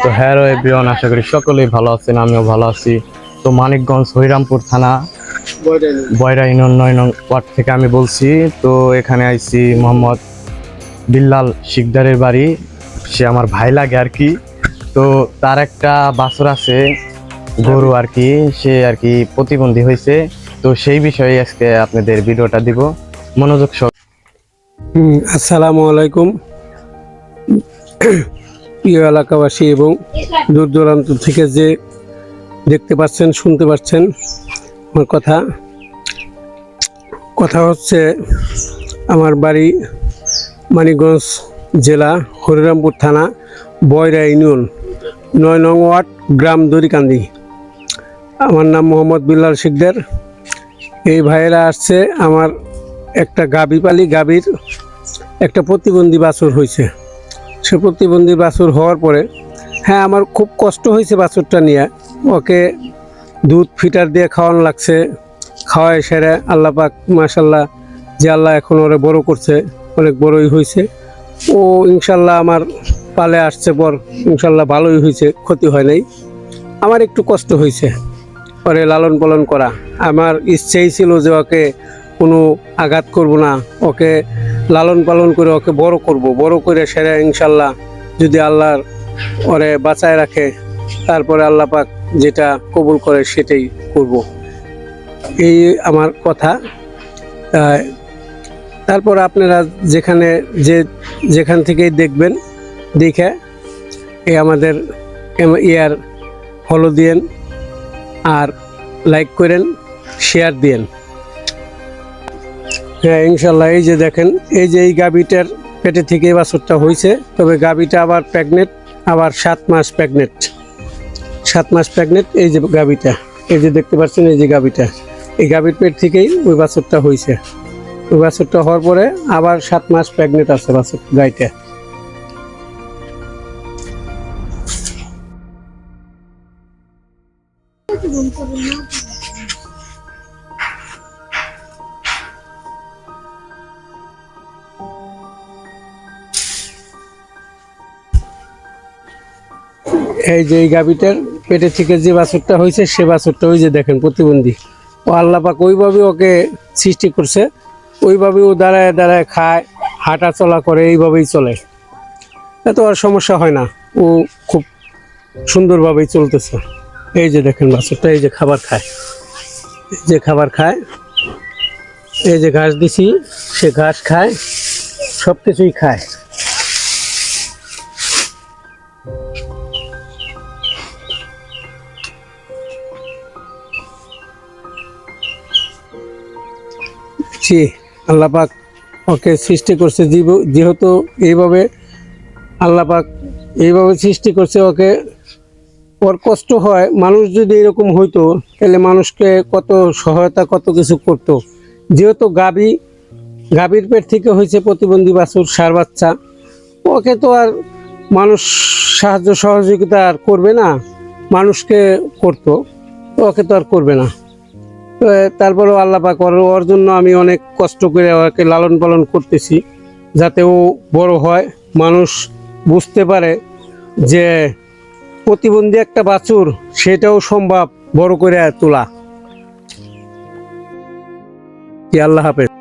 তো হ্যাঁ এভরিওয়ান, আশা করি সকলেই ভালো আছেন, আমিও ভালো আছি। তো মানিকগঞ্জ হরিরামপুর থানা বয়রা ইউনিয়ন 9 নং ওয়ার্ড থেকে আমি বলছি। তো এখানে আইছি মোহাম্মদ বিল্লাল শিকদারের বাড়ি, সে আমার ভাই লাগে আর কি। তো তার একটা বাছুর আছে, গরু আর কি, সে আর কি প্রতিবন্ধী হয়েছে। তো সেই বিষয়ে আজকে আপনাদের ভিডিওটা দিব, মনোযোগ সহ। আসসালামু আলাইকুম প্রিয় এলাকাবাসী এবং দূর দূরান্ত থেকে যে দেখতে পাচ্ছেন, শুনতে পাচ্ছেন আমার কথা হচ্ছে, আমার বাড়ি মানিকগঞ্জ জেলা হরিরামপুর থানা বয়রা ইউনিয়ন 9 নং ওয়ার্ড, গ্রাম দড়িকান্দি। আমার নাম মোহাম্মদ বিল্লাল শিকদার। এই ভাইয়েরা আসছে, আমার একটা গাভীর একটা প্রতিবন্ধী বাছুর হয়েছে। সে প্রতিবন্ধী বাছুর হওয়ার পরে হ্যাঁ আমার খুব কষ্ট হয়েছে বাছুরটা নিয়ে। ওকে দুধ ফিটার দিয়ে খাওয়ানো লাগছে, খাওয়ায় সেরে আল্লাহ পাক মাশাল্লাহ, যে আল্লাহ এখন ওরে বড় করছে, অনেক বড়ই হয়েছে ও। ইনশাল্লাহ আমার পালে আসছে পর ইনশাল্লাহ ভালোই হয়েছে, ক্ষতি হয় নাই। আমার একটু কষ্ট হয়েছে ওরে লালন পালন করা। আমার ইচ্ছেই ছিল যে ওকে কোনো আঘাত করব না, ওকে লালন পালন করে ওকে বড় করে সেরে ইনশাল্লাহ যদি আল্লাহর ওরে বাঁচায় রাখে, তারপরে আল্লাহ পাক যেটা কবুল করে সেটাই করব, এই আমার কথা। তারপর আপনারা যেখান থেকেই দেখবেন, দেখে এই আমাদের ইয়ার ফলো দিয়েন আর লাইক করেন, শেয়ার দিয়েন। হ্যাঁ ইনশাল্লাহ, এই যে দেখেন, এই যে এই গাভীটার পেটে থেকে বাছুরটা হয়েছে, তবে গাভীটা আবার প্রেগনেন্ট, আবার 7 মাস প্রেগনেন্ট, 7 মাস প্রেগনেন্ট। এই যে গাভীটা, এই যে দেখতে পাচ্ছেন, এই যে গাভীটা, এই গাভীর পেট থেকেই ওই বাছুরটা হয়েছে। ওই বাছুরটা হওয়ার পরে আবার 7 মাস প্রেগনেন্ট আছে বাছুর গাইটা। এই যে এই গাভীটার পেটে থেকে যে বাছুরটা হয়েছে, সে বাছুরটা ওই যে দেখেন প্রতিবন্ধী। ও আল্লাহ পাক ওইভাবে ওকে সৃষ্টি করছে, ওইভাবে ও দাঁড়ায় দাঁড়ায় খায়, হাঁটা চলা করে, এইভাবেই চলে। এত আর সমস্যা হয় না, ও খুব সুন্দরভাবেই চলতেছে। এই যে দেখেন বাছুরটা, এই যে খাবার খায়, এই যে খাবার খায়, এই যে ঘাস দিছি, সে ঘাস খায়, সব কিছুই খায়। জি, আল্লাহ পাক ওকে সৃষ্টি করছে, যেহেতু এইভাবে আল্লাহ পাক এইভাবে সৃষ্টি করছে ওকে। ওর কষ্ট হয়, মানুষ যদি এরকম হইতো তাহলে মানুষকে কত সহায়তা, কত কিছু করতো। যেহেতু গাভীর পেট থেকে হয়েছে প্রতিবন্ধী বাছুর, ষাঁড় বাচ্চা, ওকে তো আর মানুষ সাহায্য সহযোগিতা আর করবে না, মানুষকে করতো, ওকে তো আর করবে না। তো তারপরেও আল্লাহ পাক ওর জন্য আমি অনেক কষ্ট করে ওকে লালন পালন করতেছি, যাতে ও বড় হয়, মানুষ বুঝতে পারে যে প্রতিবন্ধী একটা বাছুর, সেটাও সম্ভব বড় করে তোলা। কি আল্লাহ হাফেজ।